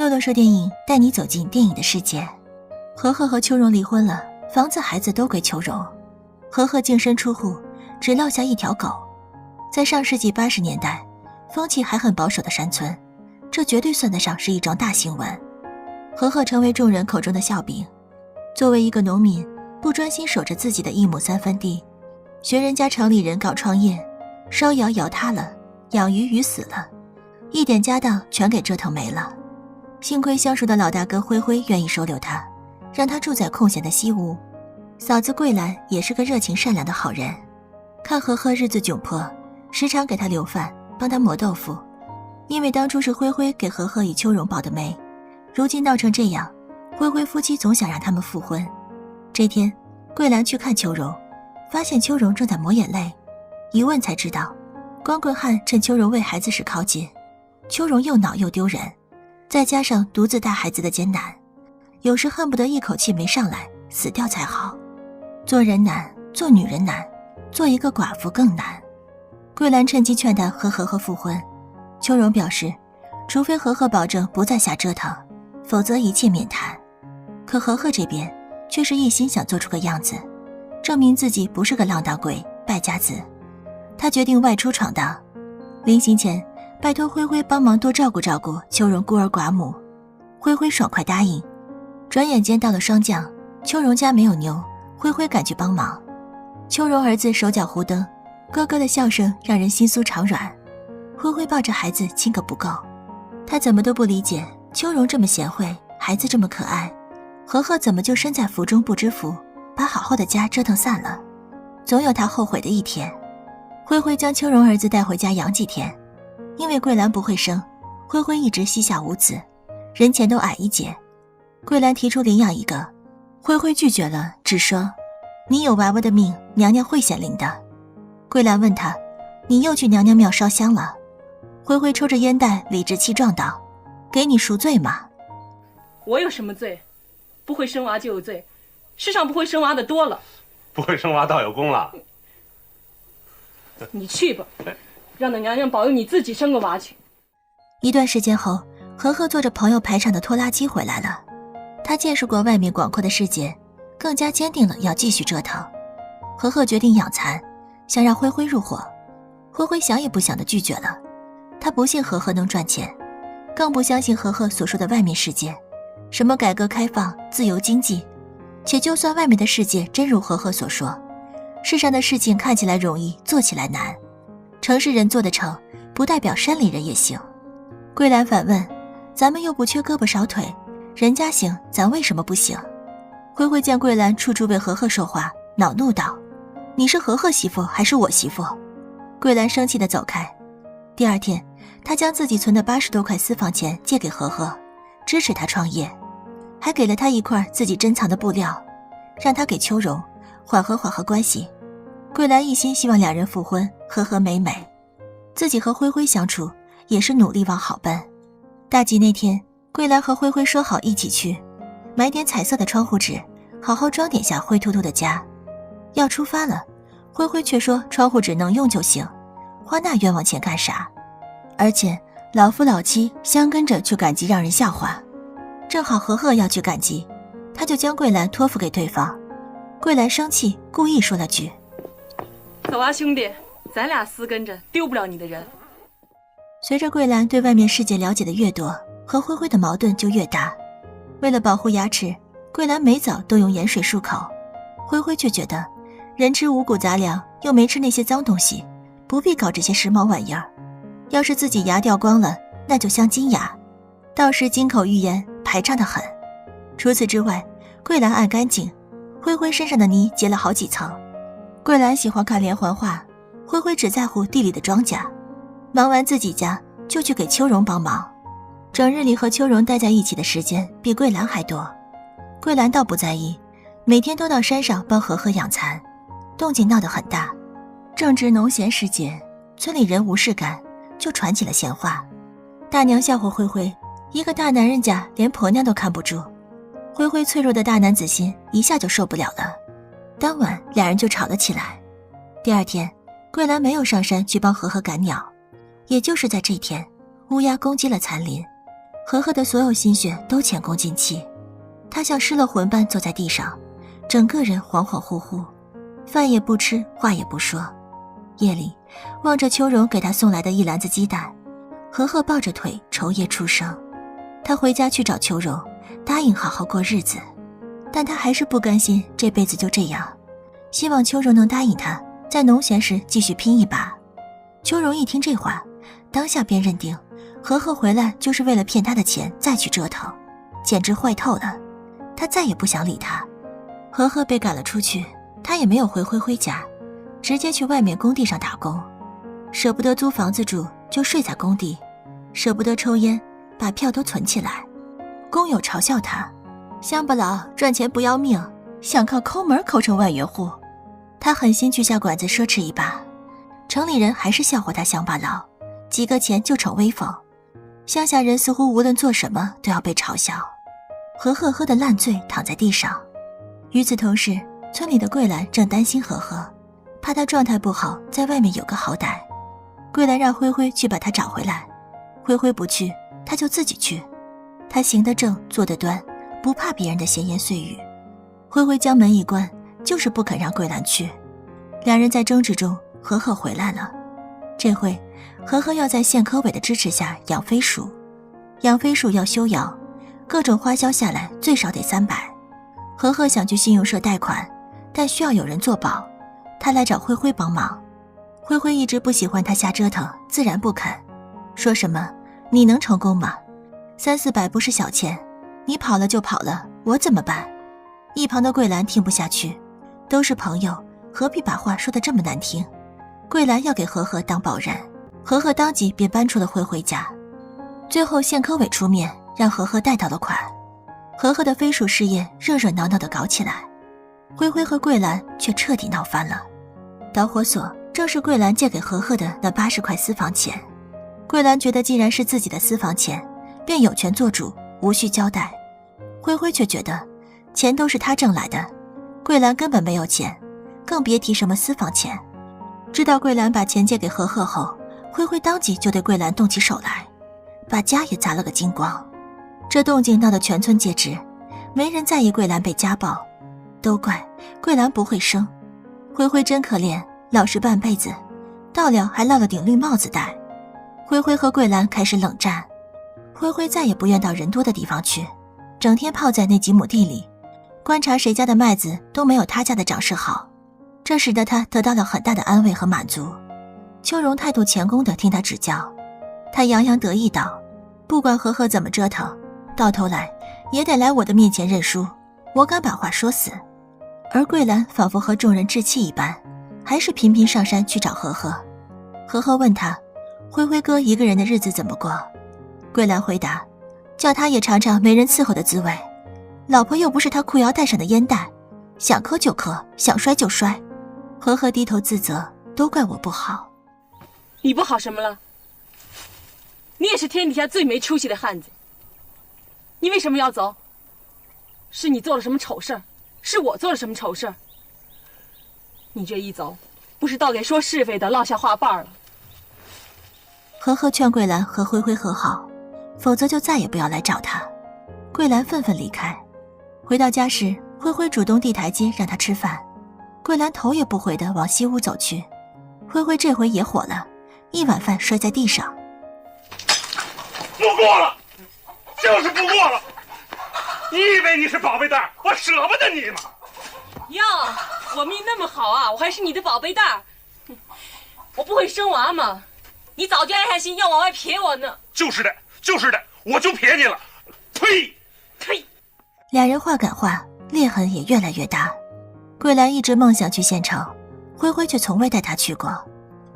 洛洛说电影带你走进电影的世界。和和和秋荣离婚了，房子孩子都归秋荣。和和净身出户，只落下一条狗。在上世纪80年代，风气还很保守的山村，这绝对算得上是一桩大新闻。和和成为众人口中的笑柄。作为一个农民，不专心守着自己的1亩3分地，学人家城里人搞创业，烧窑窑塌了，养鱼死了，一点家当全给折腾没了。幸亏相熟的老大哥灰灰愿意收留他，让他住在空闲的西屋。嫂子桂兰也是个热情善良的好人，看和和日子窘迫，时常给他留饭，帮他磨豆腐。因为当初是灰灰给和和与秋荣报的媒，如今闹成这样，灰灰夫妻总想让他们复婚。这天，桂兰去看秋荣，发现秋荣正在抹眼泪，一问才知道，光棍汉趁秋荣喂孩子时靠近，秋荣又恼又丢人，再加上独自带孩子的艰难，有时恨不得一口气没上来，死掉才好。做人难，做女人难，做一个寡妇更难。桂兰趁机劝他和和和复婚，秋荣表示，除非和和保证不再瞎折腾，否则一切免谈。可和和这边却是一心想做出个样子，证明自己不是个浪荡鬼、败家子。他决定外出闯荡，临行前拜托灰灰帮忙多照顾照顾秋荣孤儿寡母。灰灰爽快答应。转眼间到了霜降，秋荣家没有牛，灰灰赶去帮忙。秋荣儿子手脚糊蹬，咯咯的笑声让人心酥肠软。灰灰抱着孩子亲个不够，他怎么都不理解，秋荣这么贤惠，孩子这么可爱，和和怎么就身在福中不知福，把好好的家折腾散了。总有他后悔的一天。灰灰将秋荣儿子带回家养几天，因为桂兰不会生，灰灰一直膝下无子，人前都矮一截。桂兰提出领养一个，灰灰拒绝了，只说你有娃娃的命，娘娘会显灵的。桂兰问他，你又去娘娘庙烧香了？灰灰抽着烟袋，理直气壮道，给你赎罪嘛。我有什么罪？不会生娃就有罪，世上不会生娃的多了。不会生娃倒有功了。你去吧，让那娘娘保佑你自己生个娃去。一段时间后，和和坐着朋友排场的拖拉机回来了。他见识过外面广阔的世界，更加坚定了要继续折腾。和和决定养蚕，想让灰灰入伙。灰灰想也不想地拒绝了。他不信和和能赚钱，更不相信和和所说的外面世界，什么改革开放、自由经济。且就算外面的世界真如和和所说，世上的事情看起来容易，做起来难。城市人做得成，不代表山里人也行。桂兰反问，咱们又不缺胳膊少腿，人家行，咱为什么不行？灰灰见桂兰处处为和和说话，恼怒道，你是和和媳妇还是我媳妇？桂兰生气地走开。第二天，她将自己存的80多块私房钱借给和和，支持他创业，还给了他一块自己珍藏的布料，让他给秋荣缓和关系。桂兰一心希望两人复婚，和和美美。自己和灰灰相处也是努力往好奔。大吉那天，桂兰和灰灰说好一起去买点彩色的窗户纸，好好装点下灰秃秃的家。要出发了，灰灰却说窗户纸能用就行，花那冤枉钱干啥？而且老夫老妻相跟着去赶集让人笑话。正好和和要去赶集，他就将桂兰托付给对方。桂兰生气，故意说了句，走啊兄弟，咱俩私跟着丢不了你的人。随着桂兰对外面世界了解的越多，和灰灰的矛盾就越大。为了保护牙齿，桂兰每早都用盐水漱口，灰灰却觉得人吃五谷杂粮又没吃那些脏东西，不必搞这些时髦玩意儿。要是自己牙掉光了，那就镶金牙，到时金口玉言，排场得很。除此之外，桂兰爱干净，灰灰身上的泥结了好几层。桂兰喜欢看连环画，灰灰只在乎地里的庄稼。忙完自己家，就去给秋荣帮忙。整日里和秋荣待在一起的时间比桂兰还多。桂兰倒不在意，每天都到山上帮和和养蚕，动静闹得很大。正值农闲时节，村里人无事干，就传起了闲话。大娘笑话灰灰，一个大男人家连婆娘都看不住。灰灰脆弱的大男子心一下就受不了了。当晚俩人就吵了起来。第二天，桂兰没有上山去帮和和赶鸟，也就是在这天，乌鸦攻击了残林，和和的所有心血都前功尽弃，他像失了魂般坐在地上，整个人恍恍惚惚，饭也不吃，话也不说。夜里望着秋荣给他送来的一篮子鸡蛋，和和抱着腿愁夜出生。他回家去找秋荣，答应好好过日子，但他还是不甘心这辈子就这样，希望秋荣能答应他在农闲时继续拼一把。秋荣一听这话，当下便认定和和回来就是为了骗他的钱再去折腾，简直坏透了。他再也不想理他。和和被赶了出去，他也没有回辉辉家，直接去外面工地上打工。舍不得租房子住，就睡在工地，舍不得抽烟，把票都存起来。工友嘲笑他，乡巴佬赚钱不要命，想靠抠门抠成万元户。他狠心去下馆子奢侈一把，城里人还是笑话他乡巴佬，几个钱就逞威风。乡下人似乎无论做什么都要被嘲笑。和和喝得烂醉，躺在地上。与此同时，村里的桂兰正担心和和，怕他状态不好，在外面有个好歹。桂兰让灰灰去把他找回来，灰灰不去，他就自己去。他行得正，坐得端，不怕别人的闲言碎语。灰灰将门一关，就是不肯让桂兰去。两人在争执中，和和回来了。这回和和要在县科委的支持下养飞鼠，养飞鼠要休养，各种花销下来最少得300。和和想去信用社贷款，但需要有人做保，他来找灰灰帮忙。灰灰一直不喜欢他瞎折腾，自然不肯，说什么你能成功吗？300-400不是小钱，你跑了就跑了，我怎么办？一旁的桂兰听不下去，都是朋友，何必把话说得这么难听？桂兰要给和和当保人，和和当即便搬出了灰灰家。最后县科委出面，让和和贷到了款。和和的飞鼠事业热热闹闹地搞起来，灰灰和桂兰却彻底闹翻了。导火索正是桂兰借给和和的那80块私房钱。桂兰觉得既然是自己的私房钱，便有权做主，无需交代。灰灰却觉得钱都是他挣来的，桂兰根本没有钱，更别提什么私房钱。知道桂兰把钱借给和和后，灰灰当即就对桂兰动起手来，把家也砸了个精光。这动静闹得全村皆知，没人在意桂兰被家暴，都怪桂兰不会生。灰灰真可怜，老实半辈子，到了还落了顶绿帽子戴。灰灰和桂兰开始冷战，灰灰再也不愿到人多的地方去，整天泡在那几亩地里，观察谁家的麦子都没有他家的长势好，这使得他得到了很大的安慰和满足。秋荣态度谦恭地听他指教，他洋洋得意道，不管和和怎么折腾，到头来也得来我的面前认输，我敢把话说死。而桂兰仿佛和众人置气一般，还是频频上山去找和和。和和问他，灰灰哥一个人的日子怎么过？桂兰回答，叫他也尝尝没人伺候的滋味，老婆又不是他裤腰带上的烟袋，想磕就磕，想摔就摔。和和低头自责，都怪我不好。你不好什么了？你也是天底下最没出息的汉子。你为什么要走？是你做了什么丑事儿？是我做了什么丑事儿？你这一走，不是倒给说是非的落下话瓣了。和和劝桂兰和灰灰和好，否则就再也不要来找他。桂兰愤愤离开。回到家时，灰灰主动递台阶让他吃饭，桂兰头也不回地往西屋走去。灰灰这回也火了，一碗饭摔在地上。不过了，就是不过了。你以为你是宝贝蛋，我舍不得你吗？哟，我命那么好啊，我还是你的宝贝蛋儿。我不会生娃吗？你早就安下心要往外撇我呢。就是的，就是的，我就撇你了。呸！呸！俩人话赶话，裂痕也越来越大。桂兰一直梦想去县城，灰灰却从未带她去过。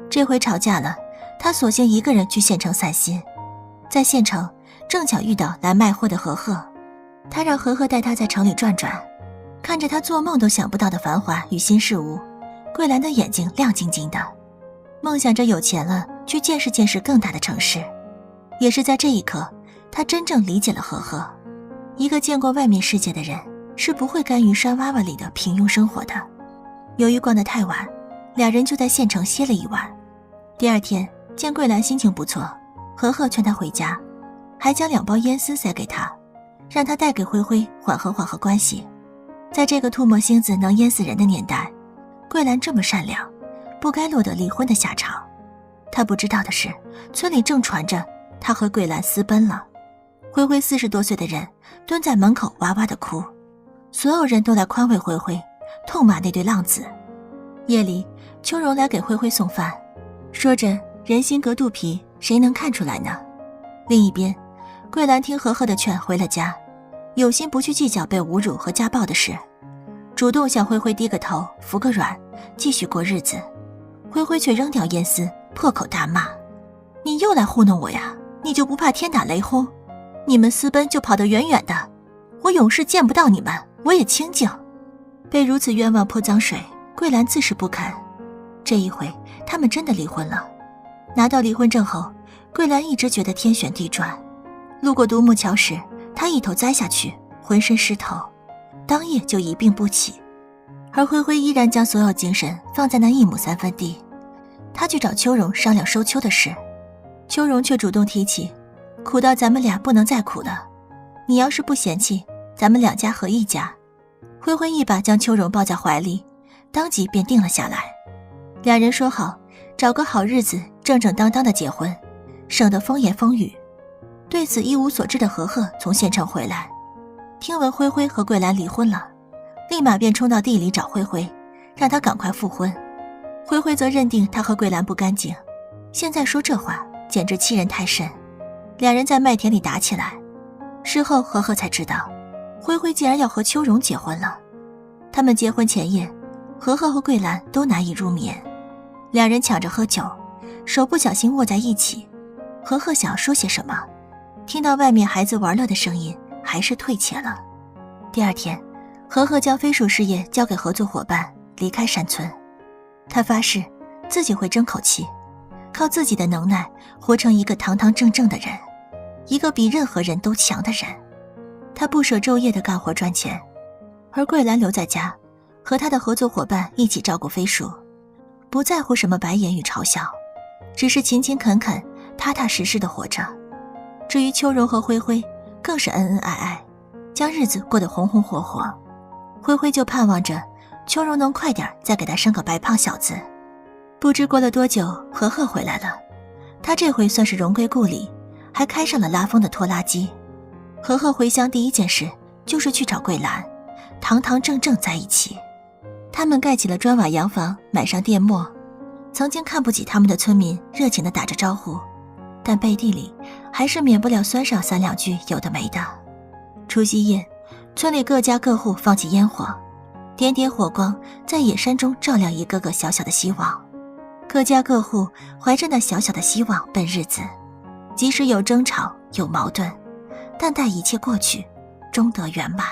这回吵架了，她索性一个人去县城散心。在县城正巧遇到来卖货的和和，他让和和带他在城里转转，看着他做梦都想不到的繁华与新事物，桂兰的眼睛亮晶晶的，梦想着有钱了去见识见识更大的城市。也是在这一刻，他真正理解了和和，一个见过外面世界的人是不会甘于山洼洼里的平庸生活的。由于逛得太晚，俩人就在县城歇了一晚。第二天见桂兰心情不错，和和劝她回家，还将2包烟丝塞给他，让他带给灰灰缓和缓和关系。在这个吐沫星子能淹死人的年代，桂兰这么善良，不该落得离婚的下场。他不知道的是，村里正传着他和桂兰私奔了。灰灰40多岁的人蹲在门口哇哇地哭，所有人都来宽慰灰灰，痛骂那对浪子。夜里，秋荣来给灰灰送饭，说着人心隔肚皮，谁能看出来呢？另一边，桂兰听和和的劝回了家，有心不去计较被侮辱和家暴的事，主动向灰灰低个头，服个软，继续过日子。灰灰却扔掉烟丝，破口大骂：你又来糊弄我呀，你就不怕天打雷轰？你们私奔就跑得远远的，我永世见不到你们，我也清静。被如此冤枉泼脏水，桂兰自是不肯。这一回他们真的离婚了。拿到离婚证后，桂兰一直觉得天旋地转。路过独木桥时，她一头栽下去，浑身湿透，当夜就一病不起。而灰灰依然将所有精神放在那1亩3分地。他去找秋荣商量收秋的事，秋荣却主动提起，苦到咱们俩不能再苦了，你要是不嫌弃，咱们2家合一家。灰灰一把将秋荣抱在怀里，当即便定了下来。2人说好，找个好日子正正当当的结婚，省得风言风语。对此一无所知的和和从县城回来，听闻灰灰和桂兰离婚了，立马便冲到地里找灰灰，让他赶快复婚。灰灰则认定他和桂兰不干净，现在说这话简直欺人太甚。2人在麦田里打起来，事后和和才知道，灰灰竟然要和秋荣结婚了。他们结婚前夜，和和和桂兰都难以入眠，2人抢着喝酒，手不小心握在一起。和和想要说些什么，听到外面孩子玩乐的声音，还是退怯了。第2天，和和将飞鼠事业交给合作伙伴，离开山村。他发誓自己会争口气，靠自己的能耐活成一个堂堂正正的人，一个比任何人都强的人。他不舍昼夜的干活赚钱，而桂兰留在家，和他的合作伙伴一起照顾飞鼠，不在乎什么白眼与嘲笑，只是勤勤恳恳踏踏实实的活着。至于秋荣和灰灰，更是恩恩爱爱，将日子过得红红火火。灰灰就盼望着秋荣能快点再给他生个白胖小子。不知过了多久，和和回来了，他这回算是荣归故里，还开上了拉风的拖拉机。和和回乡第一件事就是去找桂兰，堂堂正正在一起。他们盖起了砖瓦洋房，买上电墨。曾经看不起他们的村民热情地打着招呼，但背地里还是免不了酸上3两句有的没的。除夕夜，村里各家各户放起烟火，点点火光在野山中照亮一个个小小的希望。各家各户怀着那小小的希望奔日子，即使有争吵有矛盾，但待一切过去，终得圆满。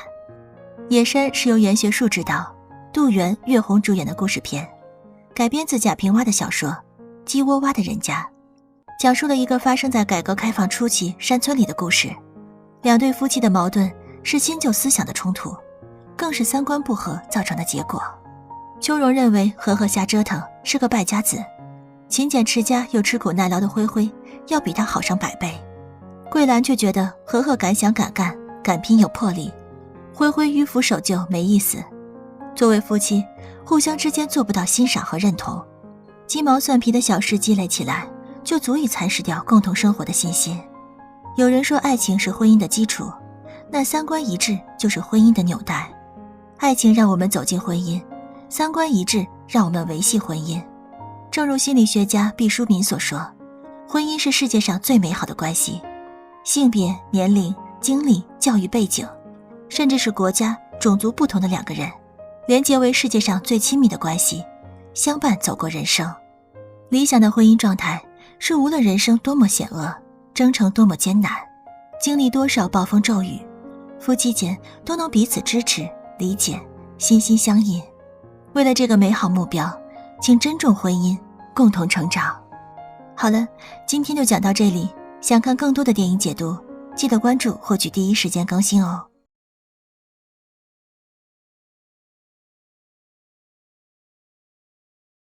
野山是由袁学树执导，杜源、岳红主演的故事片，改编自贾平凹的小说《鸡窝蛙的人家》，讲述了一个发生在改革开放初期山村里的故事。2对夫妻的矛盾是新旧思想的冲突，更是3观不合造成的结果。秋荣认为和和瞎折腾，是个败家子，勤俭持家又吃苦耐劳的灰灰要比他好上100倍。桂兰却觉得和和敢想敢干，敢拼有魄力，灰灰迂腐守旧没意思。作为夫妻，互相之间做不到欣赏和认同，鸡毛蒜皮的小事积累起来，就足以蚕食掉共同生活的信心。有人说爱情是婚姻的基础，那3观一致就是婚姻的纽带。爱情让我们走进婚姻，3观一致让我们维系婚姻。正如心理学家毕淑敏所说，婚姻是世界上最美好的关系，性别、年龄、经历、教育背景，甚至是国家、种族不同的2个人，连结为世界上最亲密的关系，相伴走过人生。理想的婚姻状态是无论人生多么险恶，征程多么艰难，经历多少暴风骤雨，夫妻间都能彼此支持、理解，心心相印。为了这个美好目标，请珍重婚姻，共同成长。好了，今天就讲到这里，想看更多的电影解读，记得关注获取第一时间更新哦。